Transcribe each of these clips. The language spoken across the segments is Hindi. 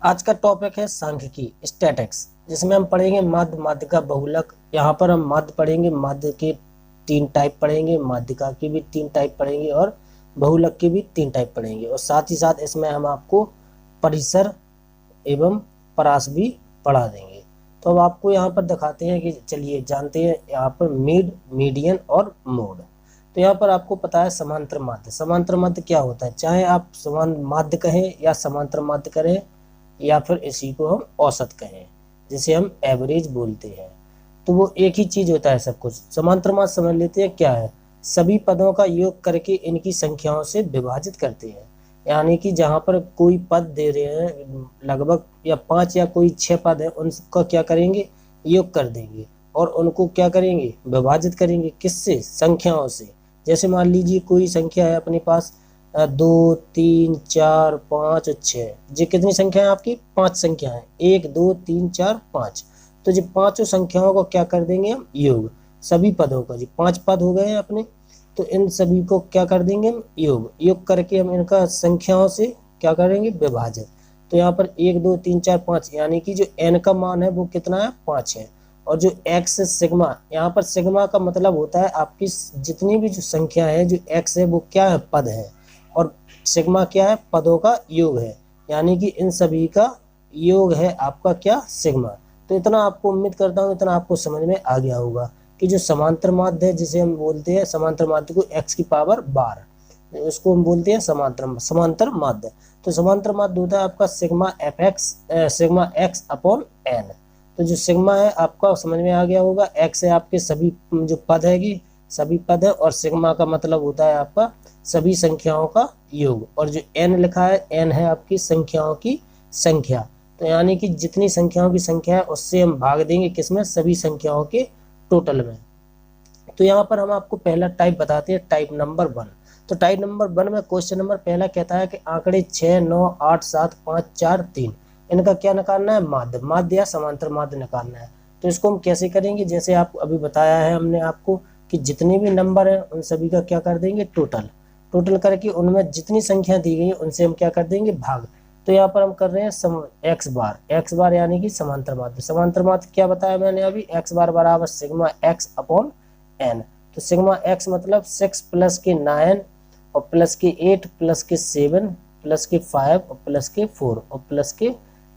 आज का टॉपिक है सांख्यिकी स्टैटिक्स, जिसमें हम पढ़ेंगे माध्य, माध्य का बहुलक। यहाँ पर हम माध्य पढ़ेंगे, माध्य के 3 टाइप पढ़ेंगे, माध्यिका की भी 3 टाइप पढ़ेंगे और बहुलक की भी 3 टाइप पढ़ेंगे। और साथ ही साथ इसमें हम आपको परिसर एवं परास भी पढ़ा देंगे। तो अब आपको यहाँ पर दिखाते हैं कि चलिए जानते हैं यहाँ पर मिड, मीडियन और मोड। तो यहाँ पर आपको पता है समांतर माध्य। समांतर माध्य क्या होता है, चाहे आप समान माध्य कहें या समांतर माध्य करें या फिर इसी को हम औसत कहें, जिसे हम एवरेज बोलते हैं, तो वो एक ही चीज होता है सब कुछ। समांतर माध्य समझ लेते हैं क्या है, सभी पदों का योग करके इनकी संख्याओं से विभाजित करते हैं। यानी कि जहाँ पर कोई पद दे रहे हैं लगभग या 5 या कोई 6 पद है, उनका क्या करेंगे, योग कर देंगे और उनको क्या करेंगे, विभाजित करेंगे। किससे, संख्याओं से। जैसे मान लीजिए कोई संख्या है अपने पास 2 3 4 5 और 6, ये कितनी संख्या है आपकी, 5 संख्या है, 1 2 3 4 5। तो ये पांचों संख्याओं को क्या कर देंगे हम, योग। सभी पदों का, जी 5 पद हो गए हैं अपने, तो इन सभी को क्या कर देंगे हम, योग। योग करके हम इनका संख्याओं से क्या करेंगे, विभाजित। तो यहाँ पर 1 2 3 4 5, यानी कि जो n का मान है वो कितना है, 5 है। और जो x सिग्मा, यहाँ पर सिग्मा का मतलब होता है आपकी जितनी भी जो संख्या है, जो x है वो क्या है, पद है, और सिग्मा क्या है, पदों का योग है। यानी कि इन सभी का योग है आपका क्या, सिग्मा। तो इतना आपको उम्मीद करता हूँ इतना आपको समझ में आ गया होगा कि जो समांतर माध्य है, जिसे हम बोलते हैं समांतर माध्य को x की पावर 12, उसको हम बोलते हैं समांतर माध्य। तो समांतर माध्य होता है आपका sigma sigma x upon n। तो जो सिग्मा है आपका समझ में आ गया होगा, x है आपके सभी जो पद है, सभी पद है, और सिग्मा का मतलब होता है आपका सभी संख्याओं का योग, और जो n लिखा है, n है आपकी संख्याओं की संख्या। तो यानी कि जितनी संख्याओं की संख्या है उससे हम भाग देंगे किसमें, सभी संख्याओं के टोटल में। तो यहाँ पर हम आपको पहला टाइप बताते हैं, टाइप नंबर 1। तो टाइप नंबर 1 में क्वेश्चन नंबर पहला कहता है कि आंकड़े 6 9 8 7 5 4 3 इनका क्या निकालना है, माध्य, माध्य या समांतर माध्य निकालना है। तो इसको हम कैसे करेंगे, जैसे आप अभी बताया है हमने आपको कि जितने भी नंबर हैं उन सभी का क्या कर देंगे, टोटल करके उनमें जितनी संख्या दी गई है उनसे हम क्या कर देंगे, भाग। तो यहाँ पर हम कर रहे हैं एक्स बार यानी कि समांतर माध्य। समांतर माध्य क्या बताया मैंने अभी, एक्स बार बराबर सिग्मा एक्स अपॉन एन। तो सिग्मा एक्स मतलब 6 प्लस के 9 और प्लस के 8 प्लस के 7 प्लस के 5 और प्लस के 4 और प्लस के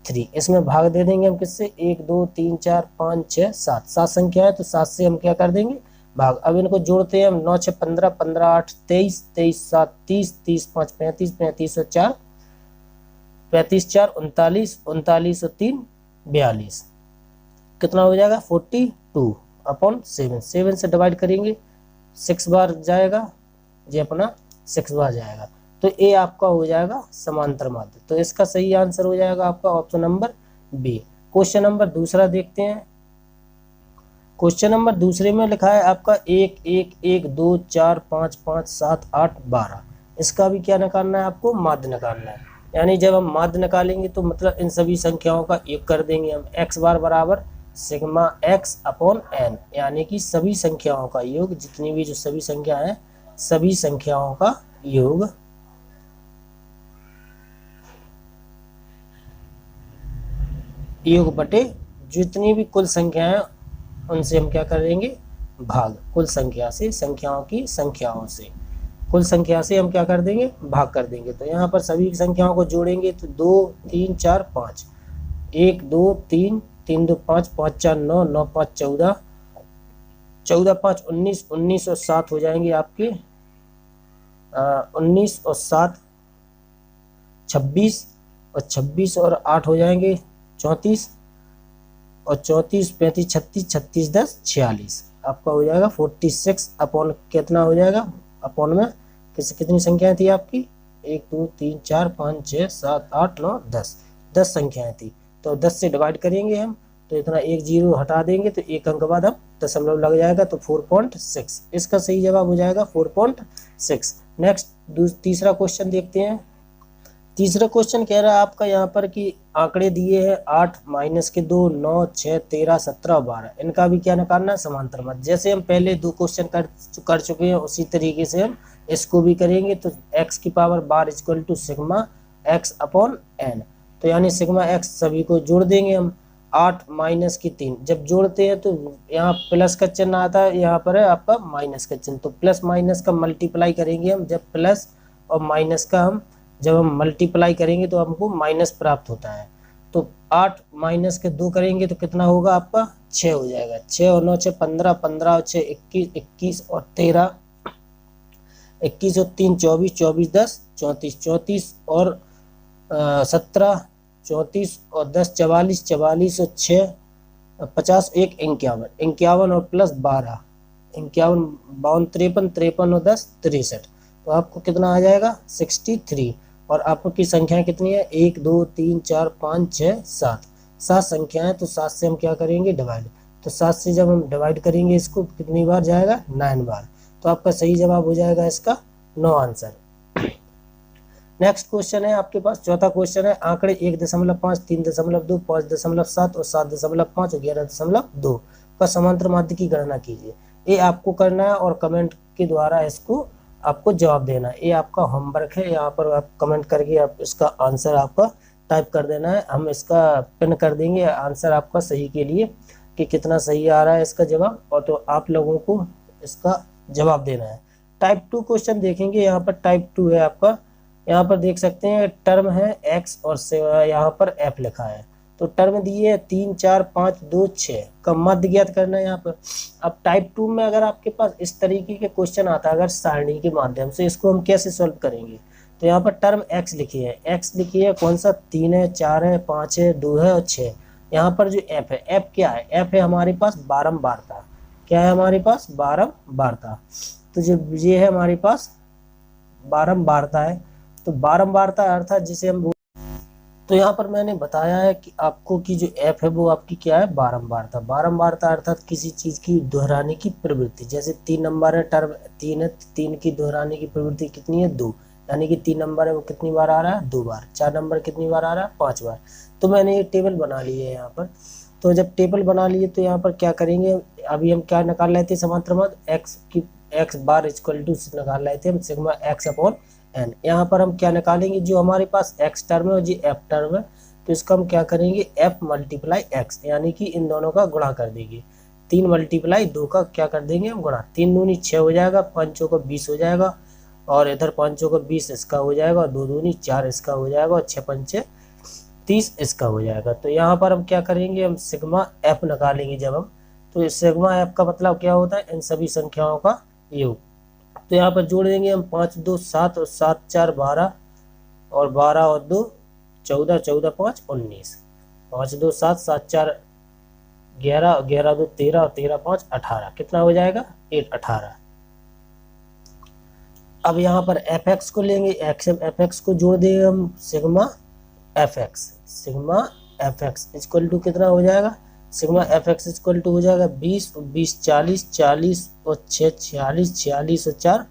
3। इसमें भाग दे देंगे हम किससे, 1 2 3 4 5 6 7 संख्या है, तो 7 से हम क्या कर देंगे, भाग। अब इनको जोड़ते हैं हम, 9 6 15 15 8 23 23 7 30 30 5 35 35 और 4 35 4 39 39 और 3 42, कितना हो जाएगा, 42 अपॉन 7। 7 से डिवाइड करेंगे 6 बार जाएगा, ये अपना 6 बार जाएगा। तो ये आपका हो जाएगा समांतर माध्य। तो इसका सही आंसर हो जाएगा आपका option number B. Question number दूसरा देखते हैं। क्वेश्चन नंबर दूसरे में लिखा है आपका 1 1 1 2 4 5 5 7 8 12। इसका भी क्या निकालना है आपको, माध्य निकालना है। यानी जब हम माध्य निकालेंगे तो मतलब इन सभी संख्याओं का योग कर देंगे हम, x बार बराबर सिग्मा x अपॉन n, यानी कि सभी संख्याओं का योग, जितनी भी जो सभी संख्या है सभी संख्याओं का योग बटे जितनी भी कुल संख्या है उनसे हम क्या करेंगे, भाग। कुल संख्या से, संख्याओं की संख्याओं से, कुल संख्या से हम क्या कर देंगे, भाग कर देंगे। तो यहाँ पर सभी संख्याओं को जोड़ेंगे तो 2 3 4 5, 1 2 3 3 2 5 5 4 9 9 5 14 14 5 19 19 और 7 हो जाएंगे आपके 19 और 7 26 और 26 और 8 हो जाएंगे 34 और 34 35 36 36 10 46, आपका हो जाएगा 46 अपॉन कितना हो जाएगा, अपॉन में कितनी संख्याएं थी आपकी, 1 2 3 4 5 6 7 8 9 10 संख्याएं थी। तो 10 से डिवाइड करेंगे हम, तो इतना 1 0 हटा देंगे तो 1 अंक बाद हम दशमलव लग जाएगा, तो 4.6 इसका सही जवाब हो जाएगा 4.6। नेक्स्ट तीसरा क्वेश्चन देखते हैं। तीसरा क्वेश्चन कह रहा है आपका यहाँ पर कि आंकड़े दिए हैं 8 माइनस के 2 9 6 13 17 और 12, इनका भी क्या निकालना है, समांतर माध्य। जैसे हम पहले 2 क्वेश्चन कर चुके हैं उसी तरीके से हम इसको भी करेंगे। तो x की power 12 equal to sigma x upon n। तो यानी सिग्मा एक्स सभी को जोड़ देंगे हम। 8 माइनस की 3 जब जोड़ते हैं तो यहाँ प्लस का चिन्ह आता है, यहाँ पर है आपका माइनस का चिन्ह। तो प्लस माइनस का मल्टीप्लाई करेंगे हम, जब प्लस और माइनस का हम जब हम मल्टीप्लाई करेंगे तो हमको माइनस प्राप्त होता है। तो 8 माइनस के 2 करेंगे तो कितना होगा आपका 6 हो जाएगा। 6 और 9 6 15, 15 और 6 21, 21 और 13, 21 और 3 24, 24 10 34, 34 और 17, 34 और 10 44, 44 और 6 50, 1 51, 51 और प्लस 12, 51 52 53, 53 और 10 63। तो आपको कितना आ जाएगा 63। और आपकी संख्या कितनी है 1 2 3 4 5 6 7, 7 संख्याएं। तो 7 से हम क्या करेंगे डिवाइड। तो 7 से जब हम डिवाइड करेंगे इसको कितनी बार जाएगा 9 बार। तो आपका सही जवाब हो जाएगा इसका 9 आंसर। नेक्स्ट क्वेश्चन है आपके पास, चौथा क्वेश्चन है आंकड़े 1.5, 3.2, 5.7 और 7.5 और 11.2 का समांतर माध्य की गणना कीजिए। ये आपको करना है और कमेंट के द्वारा इसको आपको जवाब देना है। ये आपका होमवर्क है, यहाँ पर आप कमेंट करके आप इसका आंसर आपका टाइप कर देना है। हम इसका पिन कर देंगे आंसर आपका सही के लिए कि कितना सही आ रहा है इसका जवाब, और तो आप लोगों को इसका जवाब देना है। टाइप 2 क्वेश्चन देखेंगे। यहाँ पर टाइप 2 है आपका, यहाँ पर देख सकते हैं टर्म है x और यहाँ पर f लिखा है। तो टर्म दिए 3 4 5 2 6 का मध्य ज्ञात करना है यहाँ पर। अब टाइप 2 में अगर आपके पास इस तरीके के क्वेश्चन आता है अगर सारणी के माध्यम से, इसको हम कैसे सॉल्व करेंगे। तो यहाँ पर टर्म x लिखी है, x लिखी है कौन सा 3 है 4 है 5 है 2 है और 6। यहाँ पर जो f है, f क्या है, f है हमारे पास बारंबारता। क्या है हमारे पास बारंबारता। तो जो ये है हमारे पास बारंबारता है। तो बारंबारता अर्थात जिसे हम तो यहाँ पर मैंने बताया है कि आपको की जो एफ है वो आपकी क्या है बारंबारता। बारंबारता अर्थात किसी चीज की दोहराने की प्रवृत्ति। जैसे 3 नंबर है, टर्म 3 है, 3 की दोहराने की प्रवृत्ति कितनी है 2, यानी कि 3 नंबर है वो कितनी बार आ रहा है 2 बार। 4 नंबर कितनी बार आ रहा है 5 बार। तो मैंने ये टेबल बना ली है यहाँ पर। तो जब टेबल बना लिए तो यहाँ पर क्या करेंगे, अभी हम क्या निकाल रहे थे समांतर माध्य एक्स की एक्स बार इक्वल टू निकाल रहे थे हम सिग्मा एक्स अपॉन एन। यहाँ पर हम क्या निकालेंगे, जो हमारे पास x टर्म है और जी f टर्म है, तो इसका हम क्या करेंगे f मल्टीप्लाई x, यानी कि इन दोनों का गुणा कर देंगे। 3 मल्टीप्लाई 2 का क्या कर देंगे हम गुणा। 3 दूनी 6 हो जाएगा, 5 चौका 20 हो जाएगा, और इधर 5 चौका 20 इसका हो जाएगा, 2 दूनी 4 इसका हो जाएगा, और 6 पंचे 30 इसका हो जाएगा। तो यहाँ पर हम क्या करेंगे, हम सिग्मा f निकालेंगे जब हम। तो सिग्मा f का मतलब क्या होता है, इन सभी संख्याओं का योग। तो यहाँ पर जोड़ देंगे हम 5 2 7 और 7 4 12 और 12 और 2 14, 14 5 19, 5 2 7 7 4 11, 11 2 13 और 13 5 18। कितना हो जाएगा 8 18। अब यहाँ पर एफ एक्स को लेंगे, एफ एक्स को जोड़ देंगे हम sigma F X equal to कितना हो जाएगा, sigma F X equal to हो जाएगा 20 और 20 40, 40 और 6 46, 46 और 4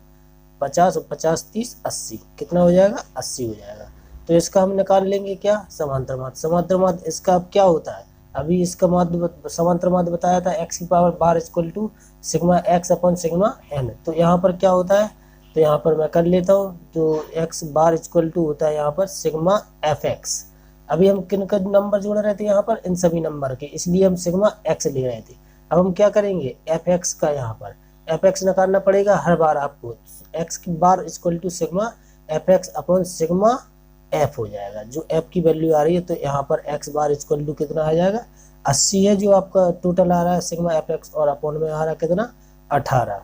50 और 50 30 80। कितना हो जाएगा 80 हो जाएगा। तो इसका हम निकाल लेंगे क्या समांतर माध्य। समांतर माध्य इसका अब क्या होता है, अभी इसका माध्य समांतर माध्य बताया था x की power bar equal to sigma X upon sigma N. तो यहाँ पर क्या होता है, तो यहाँ पर मैं कर लेता हूँ। तो x बार इक्वल टू होता है यहाँ पर सिग्मा एफ एक्स। अभी हम किन का नंबर जोड़ रहे थे यहाँ पर, इन सभी नंबर के, इसलिए हम सिग्मा एक्स ले रहे थे। अब हम क्या करेंगे एफ एक्स का यहाँ पर एफ एक्स निकालना पड़ेगा हर बार आपको। एक्स की बार equal to sigma F x upon sigma F हो जाएगा। जो एफ की वैल्यू आ रही है तो यहाँ पर एक्स बार इक्वल टू कितना आ जाएगा 80 है जो आपका टोटल आ रहा है सिग्मा एफ एक्स, और अपॉन में आ रहा है कितना 18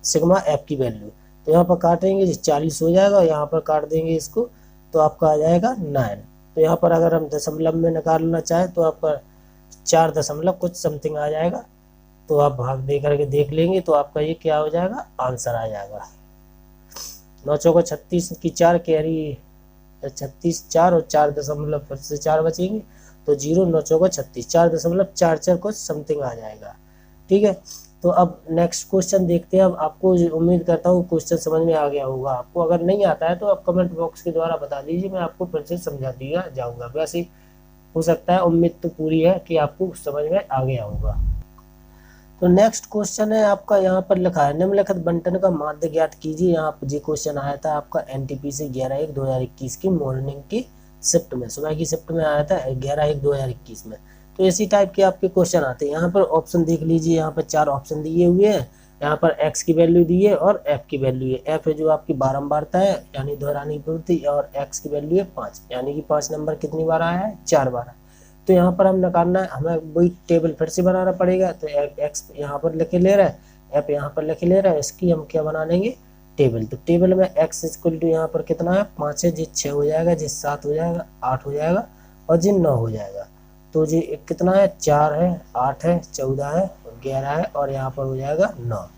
सिग्मा एफ की वैल्यू। तो यहाँ पर काटेंगे 40 हो जाएगा, यहाँ पर काट देंगे इसको तो आपका आ जाएगा 9। तो यहाँ पर अगर हम दशमलव में निकालना चाहें तो आपका 4 दशमलव कुछ समथिंग आ जाएगा। तो आप भाग दे करके देख लेंगे तो आपका ये क्या हो जाएगा आंसर आ जाएगा 9 चौका 36 की 4 कैरी 36 4 और 4 दशमलव फिर से 4 बचेंगे तो 0 9 चौका 36 4.44 कुछ समथिंग आ जाएगा। ठीक है, तो अब नेक्स्ट क्वेश्चन देखते हैं। अब आपको उम्मीद करता हूँ क्वेश्चन समझ में आ गया होगा। आपको अगर नहीं आता है तो आप कमेंट बॉक्स के द्वारा बता दीजिए, मैं आपको फिर से समझा दिया जाऊंगा। वैसे हो सकता है, उम्मीद तो पूरी है कि आपको समझ में आ गया होगा। तो नेक्स्ट क्वेश्चन है आपका, यहाँ पर लिखा है निम्नलिखित बंटन का माध्य ज्ञात कीजिए। यहाँ पर जो क्वेश्चन आया था आपका NTPC 11/1/2021 की मॉर्निंग की शिफ्ट में, सुबह की शिफ्ट में आया था 11/1/2021 में। तो इसी टाइप के आपके क्वेश्चन आते हैं। यहाँ पर ऑप्शन देख लीजिए, यहाँ पर 4 ऑप्शन दिए हुए हैं। यहाँ पर x की वैल्यू दी है और f की वैल्यू है। f है जो आपकी बारंबारता है यानी दोहराने की प्रवृत्ति, और x की वैल्यू है 5 यानी कि 5 नंबर कितनी बार आया है, 4 बार। तो यहाँ पर हम निकालना है, हमें वही टेबल फिर से बनाना पड़ेगा। तो x यहाँ पर लिखे ले रहा है, f यहाँ पर लिखे ले रहा है, इसकी हम क्या बना लेंगे, टेबल। तो टेबल में x इक्वल टू यहाँ पर कितना है, 5 है, जी 6 हो जाएगा, जी 7 हो जाएगा, 8 हो जाएगा और जी 9 हो जाएगा। तो जी कितना है, 4 है, 8 है, 14 है, 11 है और यहाँ पर हो जाएगा 9।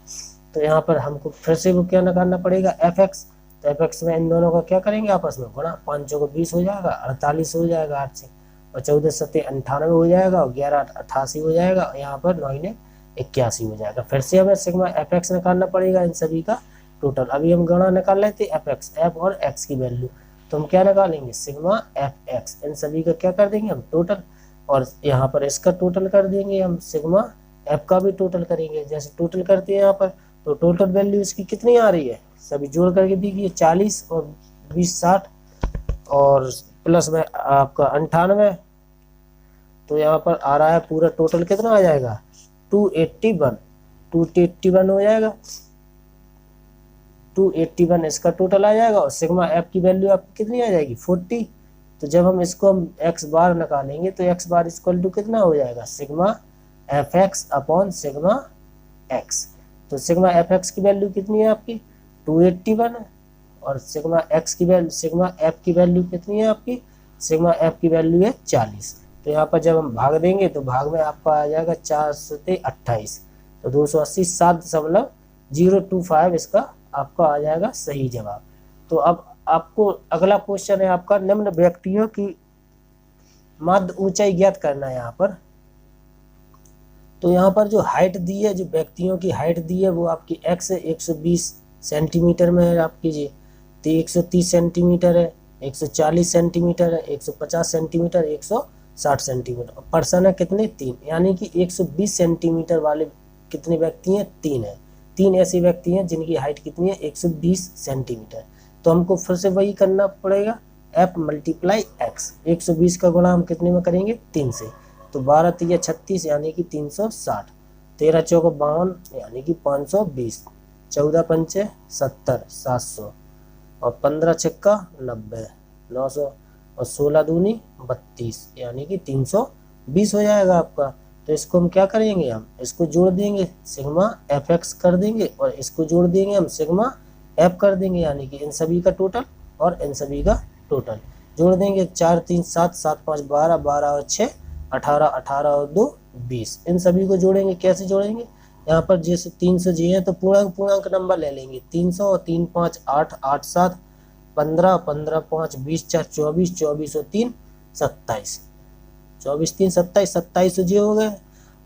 तो यहाँ पर हमको फिर से वो क्या निकालना पड़ेगा, fx। तो fx में इन दोनों का क्या करेंगे, आपस में गुणा, 5 को 20 हो जाएगा, 48 हो जाएगा 8 से, और 14 7 98 हो जाएगा, और 11 88 हो जाएगा, और यहाँ पर 9 ने 81 हो जाएगा। फिर से हमें सिग्मा fx निकालना पड़ेगा इन सभी का टोटल। अभी हम गणना निकाल रहे थे fx, f और x की वैल्यू। तो हम क्या निकालेंगे, सिग्मा fx, इन सभी का क्या कर देंगे हम टोटल, और यहाँ पर इसका टोटल कर देंगे हम, सिग्मा f का भी टोटल करेंगे। जैसे टोटल करते हैं यहाँ पर, तो टोटल वैल्यू इसकी कितनी आ रही है, सभी जोड़ करके देखिए, 40 और 20 60 और प्लस में आपका 98। तो यहाँ पर आ रहा है पूरा टोटल कितना आ जाएगा, 281 हो जाएगा, 281 इसका टोटल आ जाएगा। और सिग्मा एफ की वैल्यू आपकी कितनी आ जाएगी, 40। तो जब हम इसको हम एक्स बार निकालेंगे तो एक्स बार इक्वल टू कितना हो जाएगा, sigma F x upon sigma x. तो सिग्मा एफ एक्स की वैल्यू कितनी है आपकी, 281 है, और सिग्मा एक्स की वैल्यू, सिग्मा एफ की वैल्यू कितनी है आपकी, सिग्मा एफ की वैल्यू है 40। तो यहाँ पर जब हम भाग देंगे तो भाग में आपका आ जाएगा 4 से 28, तो 280 7.025 इसका आपका आ जाएगा सही जवाब। तो अब आपको अगला क्वेश्चन है आपका, निम्न व्यक्तियों की माध्य ऊंचाई ज्ञात करना है यहाँ पर। तो यहाँ पर जो हाइट दी है, जो व्यक्तियों की हाइट दी है वो आपकी x है 120 सेंटीमीटर में है आपकी जी, तो 130 सेंटीमीटर है, 140 सेंटीमीटर है, 150 सेंटीमीटर, 160 सेंटीमीटर। पर्सन है कितने, 3, यानी कि 120 सेंटीमीटर वाले कितने व्यक्ति हैं, 3 है। 3 ऐसे व्यक्ति हैं जिनकी हाइट कितनी है, 120 सेंटीमीटर। तो हमको फिर से वही करना पड़ेगा, f मल्टीप्लाई x, 120 का गुणा हम कितने में करेंगे, 3 से। तो 12 3 36 यानी कि 360, 13 चौक 52 यानी कि 520, 14 पंचे 70 700, और 15 छक्का 90 900, और 16 दूनी 32 यानी कि 320 हो जाएगा आपका। तो इसको हम क्या करेंगे, हम इसको जोड़ देंगे, सिग्मा एफ एक्स कर देंगे, और इसको जोड़ देंगे हम, सिग्मा एफ कर देंगे, यानी कि इन सभी का टोटल और इन सभी का टोटल जोड़ देंगे। 4 3 7 7 5 12 12 और 6 18 18 और 2 20, इन सभी को जोड़ेंगे। कैसे जोड़ेंगे, यहाँ पर जैसे 300 जी है तो पूर्णांक नंबर ले लेंगे, 300 और 3 5 8 8 7 15 15 5 20 4 24 24 और 3 27, 24 3 27 27 जी हो गए,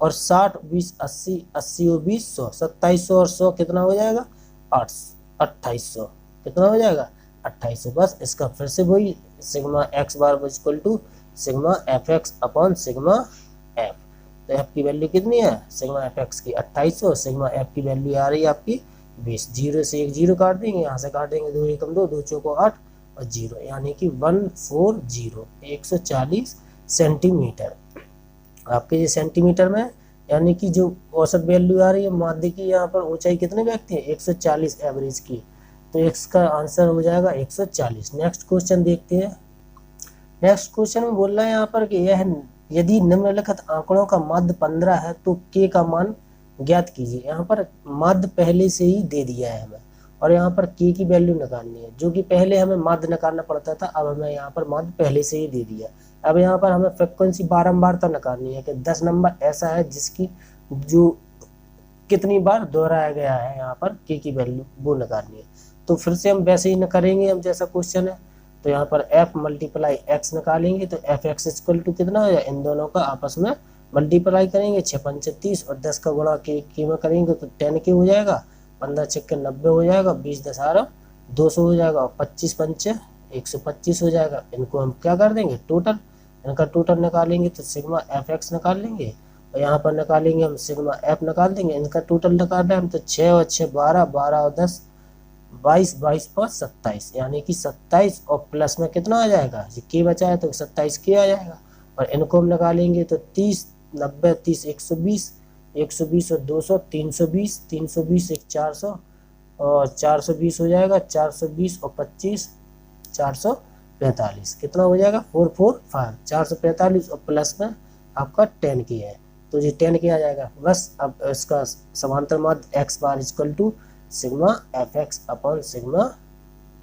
और 60 20 80 80 और 20 100, 2700 और 100 कितना हो जाएगा, 2800, कितना हो जाएगा 2800। बस इसका फिर से वही, sigma X bar equal to sigma F x upon sigma F. तो एफ की वैल्यू कितनी है, सिग्मा एफ एक्स की 2800, सिग्मा एफ की वैल्यू आ रही है आपकी 20। 0 से एक 0 काट देंगे, यहाँ से काटेंगे 2 एकम 2 2 चौको 8 और 0, यानी कि 140 140 सेंटीमीटर आपके ये सेंटीमीटर में, यानी कि जो औसत वैल्यू आ रही है माध्य की, यहाँ पर ऊंचाई कितने व्यक्ति हैं, 140 एवरेज की। तो इसका आंसर हो जाएगा 140। नेक्स्ट क्वेश्चन देखते हैं। नेक्स्ट क्वेश्चन में बोल रहा है यहाँ पर कि यह यदि निम्नलिखित आंकड़ों का माध्य 15 है तो k का मान ज्ञात कीजिए। यहाँ पर माध्य पहले से ही दे दिया है हमें, और यहाँ पर k की वैल्यू निकालनी है, जो कि पहले हमें माध्य निकालना पड़ता था, अब हमें यहाँ पर माध्य पहले से ही दे दिया। अब यहाँ पर हमें फ्रिक्वेंसी बारंबारता निकालनी है कि 10 नंबर ऐसा है जिसकी जो कितनी बार दोहराया गया है, यहाँ पर k की वैल्यू वो निकालनी है। तो फिर से हम वैसे ही न करेंगे, हम जैसा क्वेश्चन है। तो यहाँ पर f मल्टीप्लाई x निकालेंगे, तो एफ एक्स इक्वल टू कितना हो जाए, इन दोनों का आपस में मल्टीप्लाई करेंगे, 6 पंचे 30 और 10 का गुणा के में करेंगे तो 10 के हो जाएगा, 15 छक्के 90 हो जाएगा, 20 10 200 हो जाएगा, और 25 पंचे 125 हो जाएगा। इनको हम क्या कर देंगे, टोटल, इनका टोटल निकालेंगे तो सिग्मा एफ एक्स निकाल लेंगे, और यहाँ पर निकालेंगे हम सिग्मा एफ निकाल देंगे। इनका टोटल निकाल रहे हैं हम, तो 6 और 6 12 12 और 10 22 22 5 27, यानी कि 27 और प्लस में कितना आ जाएगा, के बचा है तो 27 के आ जाएगा। और इनको हम निकालेंगे तो 30 90 30 120, 120 और 200 320, 320 एक 400 और 420 हो जाएगा, 420 और 25 445, कितना हो जाएगा 445, 445 और प्लस में आपका 10 की है तो ये 10 के आ जाएगा। बस अब इसका समांतर माध्य X bar equal to sigma F x upon sigma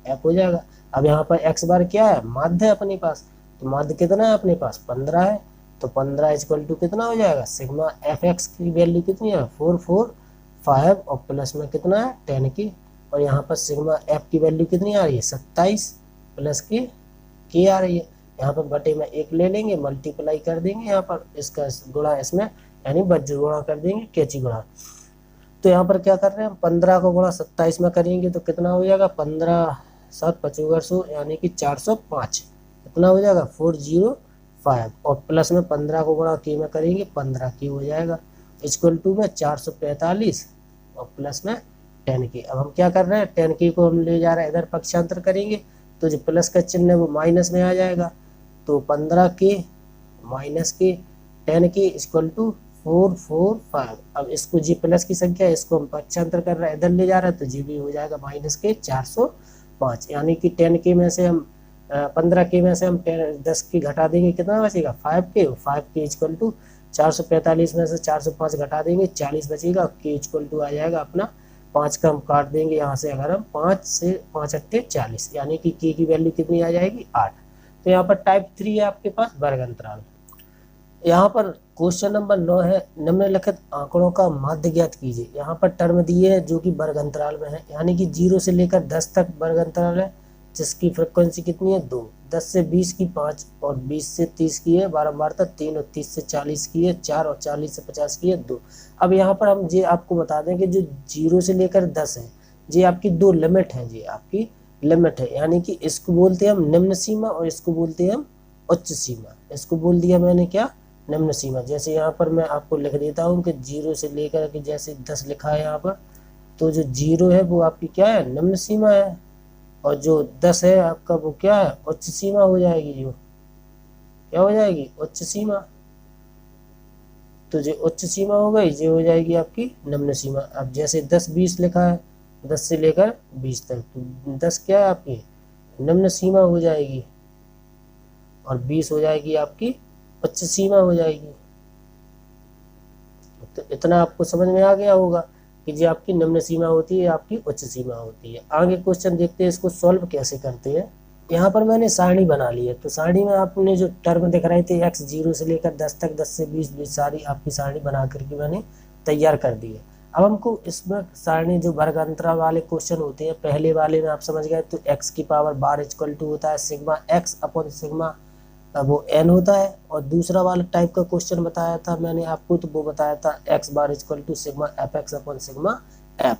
F हो जाएगा। अब यहाँ पर एक्स बार क्या है, माध्य है अपने पास, तो माध्य कितना है अपने पास 15 है, तो 15 इक्वल टू कितना हो जाएगा, सिग्मा एफ एक्स की वैल्यू कितनी है 445 और प्लस में कितना है 10 की, और यहाँ पर सिग्मा एफ की वैल्यू कितनी आ रही है 27 प्लस की आ रही है। यहाँ पर बटे में 1 ले लेंगे, मल्टीप्लाई कर देंगे, यहाँ पर इसका गुणा इसमें यानी बज्र गुणा कर देंगे कैची गुणा। तो यहाँ पर क्या कर रहे हैं हम 15 को गुणा 27 में करेंगे तो कितना हो जाएगा 15 7 55 यानी कि 405, कितना हो जाएगा 405 और प्लस में 15 को गुणा के में करेंगे 15 की हो जाएगा इक्वल टू में 445 और प्लस में 10 की। अब हम क्या कर रहे हैं 10 की को हम ले जा रहे हैं इधर पक्षांतर करेंगे तो जो प्लस का चिन्ह है वो माइनस में आ जाएगा, तो 15 के माइनस के 10 की इक्वल टू 445। अब इसको जी प्लस की संख्या है इसको हम पक्षांतर कर रहे हैं इधर ले जा रहे हैं तो जी भी हो जाएगा माइनस के 405, यानी कि 10 के में से हम 15 के में से हम 10 की घटा देंगे कितना बचेगा 5 के इक्वल टू 445 में से 405 घटा देंगे 40 बचेगा, के इक्वल टू आ जाएगा अपना 5 का हम काट देंगे यहाँ से, अगर हम 5 से 5 अट्ठे 40 यानी कि के की वैल्यू कितनी आ जाएगी 8। तो यहाँ पर टाइप 3 है आपके पास वर्ग अंतराल। यहाँ पर क्वेश्चन नंबर 9 है निम्नलिखित आंकड़ों का माध्य ज्ञात कीजिए। यहाँ पर टर्म दिए है जो कि वर्ग अंतराल में है, यानी कि 0 से लेकर 10 तक वर्ग अंतराल है जिसकी फ्रिक्वेंसी कितनी है 2, 10 से 20 की 5 और 20 से 30 की है बारंबारता 3 और 30 से 40 की है 4 और 40 से 50 की है 2। अब यहाँ पर हम ये आपको बता दें कि जो 0 से लेकर 10 है ये आपकी 2 लिमिट है, ये आपकी लिमिट है, यानी कि इसको बोलते हैं हम निम्न सीमा और इसको बोलते हैं हम उच्च सीमा। इसको बोल दिया मैंने क्या निम्न सीमा। जैसे यहाँ पर मैं आपको लिख देता हूँ कि 0 से लेकर के जैसे 10 लिखा है यहाँ पर, तो जो 0 है वो आपकी क्या है निम्न सीमा है और जो 10 है आपका वो क्या है उच्च सीमा हो जाएगी, जो क्या हो जाएगी उच्च सीमा। तो जो उच्च सीमा हो गई ये हो जाएगी आपकी निम्न सीमा। अब जैसे 10 20 लिखा है 10 से लेकर 20 तक, तो 10 क्या है आपकी निम्न सीमा हो जाएगी और 20 हो जाएगी आपकी उच्च सीमा हो जाएगी। तो इतना आपको समझ में आ गया होगा कि जो आपकी निम्न सीमा होती है आपकी उच्च सीमा होती है। आगे क्वेश्चन देखते हैं इसको सॉल्व कैसे करते हैं। यहाँ पर मैंने सारणी बना ली है, तो सारणी में आपने जो टर्म दिख रहे थे x 0 से लेकर 10 तक 10 से 20 20 सारी आपकी सारणी बना करके मैंने तैयार कर दी है। अब हमको इसमें सारणी जो वर्ग अंतराल वाले क्वेश्चन होते हैं पहले वाले में आप समझ गए, तो x की पावर बार इक्वल टू होता है सिग्मा x अपॉन सिग्मा वो n होता है, और दूसरा वाला टाइप का क्वेश्चन बताया था मैंने आपको, तो वो बताया था x bar equal to sigma F x upon sigma F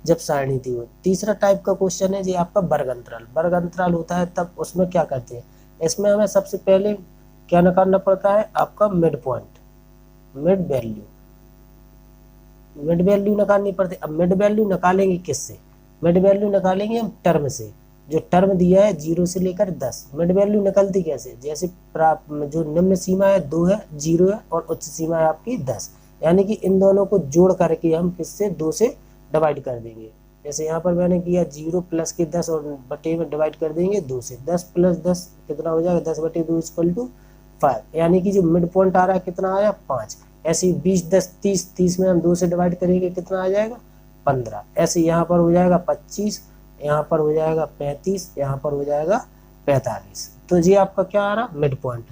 जब सारणी थी वो। तीसरा टाइप का क्वेश्चन है जी आपका वर्ग अंतराल। वर्ग अंतराल होता है तब उसमें क्या करते हैं, इसमें हमें सबसे पहले क्या निकालना पड़ता है आपका मिड पॉइंट, मिड वैल्यू निकालनी पड़ती है। अब मिड वैल्यू निकालेंगे किससे, मिड वैल्यू निकालेंगे हम टर्म से, जो टर्म दिया है 0 से लेकर 10। मिड वैल्यू निकलती कैसे, जैसे जो निम्न सीमा है 2 है 0 है और उच्च सीमा है आपकी 10, यानी कि इन दोनों को जोड़ करके हम किससे 2 से डिवाइड कर देंगे। जैसे यहाँ पर मैंने किया 0 प्लस के 10 और बटे में डिवाइड कर देंगे 2 से, 10 प्लस 10 कितना हो जाएगा 10 बटे 2 इक्वल टू 5, यानी कि जो मिड पॉइंट आ रहा है कितना आया 5। ऐसे 20 10 30 30 में हम 2 से डिवाइड करेंगे कितना आ जाएगा 15। ऐसे यहाँ पर हो जाएगा 25, यहाँ पर हो जाएगा 35, यहाँ पर हो जाएगा 45। तो ये आपका क्या आ रहा मिड पॉइंट।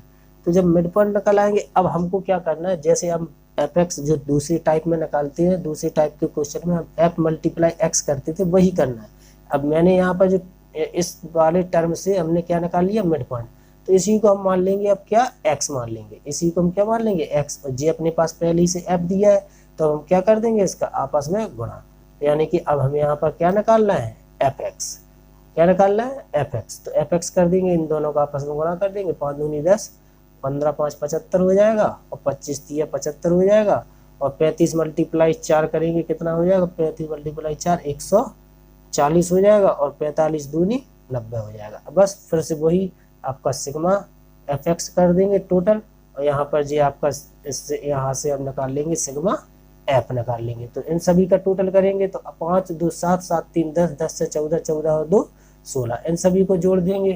तो जब मिड पॉइंट निकल आएंगे अब हमको क्या करना है, जैसे हम एफ एक्स जो दूसरी टाइप में निकालते हैं, दूसरी टाइप के क्वेश्चन में हम एफ मल्टीप्लाई एक्स करते थे वही करना है। अब मैंने यहाँ पर जो इस वाले टर्म से हमने क्या निकाल लिया मिड पॉइंट, तो इसी को हम मान लेंगे अब क्या एक्स मान लेंगे, इसी को हम क्या मान लेंगे एक्स, और जे अपने पास पहले ही से एफ दिया है तो हम क्या कर देंगे इसका आपस में गुणा, यानी कि अब हमें यहाँ पर क्या निकालना है एफ एक्स, क्या निकालना है एफ एक्स। तो एफ एक्स कर देंगे, इन दोनों का आपस में गुणा कर देंगे, 5 दूनी 10, 15 5 75 हो जाएगा और 25 3 75 हो जाएगा, और 35 मल्टीप्लाई 4 करेंगे कितना हो जाएगा 35 मल्टीप्लाई 4 140 40 हो जाएगा और 45 दूनी 90 हो जाएगा। बस फिर से वही आपका सिग्मा एफ एक्स कर देंगे टोटल, और यहाँ पर जी आपका इससे यहाँ से हम निकाल लेंगे सिग्मा एफ निकाल लेंगे। तो इन सभी का टोटल करेंगे तो 5 2 7 7 3 10, 10 से 14, 14 और 2 16, इन सभी को जोड़ देंगे।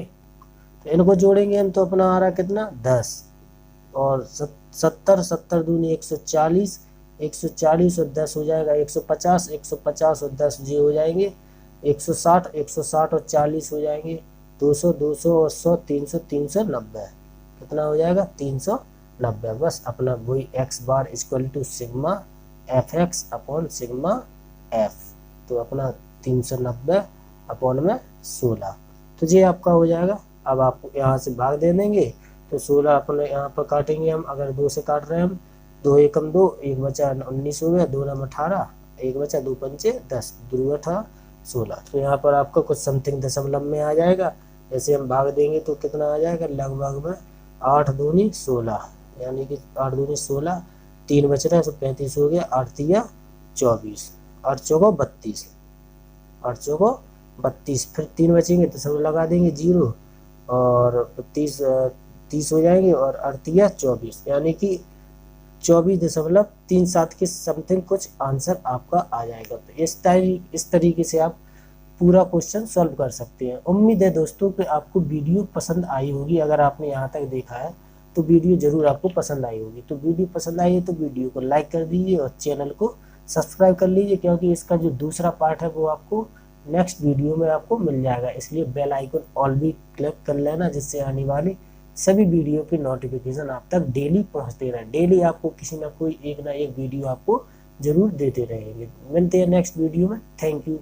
तो इनको जोड़ेंगे हम तो अपना आ रहा कितना 10 और 70, 70 दूनी 140, 140 और 10 हो जाएगा 150, 150 और 10 जी हो जाएंगे 160, 160 और 40 हो जाएंगे 200, 200 और 100, 300, 390, कितना हो जाएगा 390। बस अपना वही X bar equal to sigma F x upon sigma F, तो अपना 390 अपॉन में 16, तो ये आपका हो जाएगा। अब आप यहाँ से भाग दे देंगे तो 16 अपने यहाँ पर काटेंगे हम, अगर 2 से काट रहे हैं हम, 2 एकम 2, 1 बचा 19 हो गया, 2 नम 18, 1 बचा 2 पंचे 10, 2 18 16, तो यहाँ पर आपका कुछ समथिंग दशमलव में आ जाएगा। जैसे हम भाग देंगे तो कितना आ जाएगा लगभग में 8 दूनी 16, यानी कि 8 दूनी 16, 3 बच रहा है तो 35 हो गया, 8 तिया 24, 8 चौको 32, 8 चौको 32, फिर 3 बचेंगे तो सब लगा देंगे 0 और 30 हो जाएंगे और 8 तिया 24, यानी कि 24.37 के समथिंग कुछ आंसर आपका आ जाएगा। तो इस तरीके से आप पूरा क्वेश्चन सॉल्व कर सकते हैं। उम्मीद है दोस्तों कि आपको वीडियो पसंद आई होगी। अगर आपने यहाँ तक देखा है तो वीडियो जरूर आपको पसंद आई होगी। तो वीडियो पसंद आई है तो वीडियो को लाइक कर दीजिए और चैनल को सब्सक्राइब कर लीजिए, क्योंकि इसका जो दूसरा पार्ट है वो आपको नेक्स्ट वीडियो में आपको मिल जाएगा। इसलिए बेल आइकन ऑल भी क्लिक कर लेना, जिससे आने वाली सभी वीडियो की नोटिफिकेशन आप तक डेली पहुंचते रहे। डेली आपको किसी ना कोई एक ना एक वीडियो आपको जरूर देते रहेंगे। मिलते हैं नेक्स्ट वीडियो में। Thank you.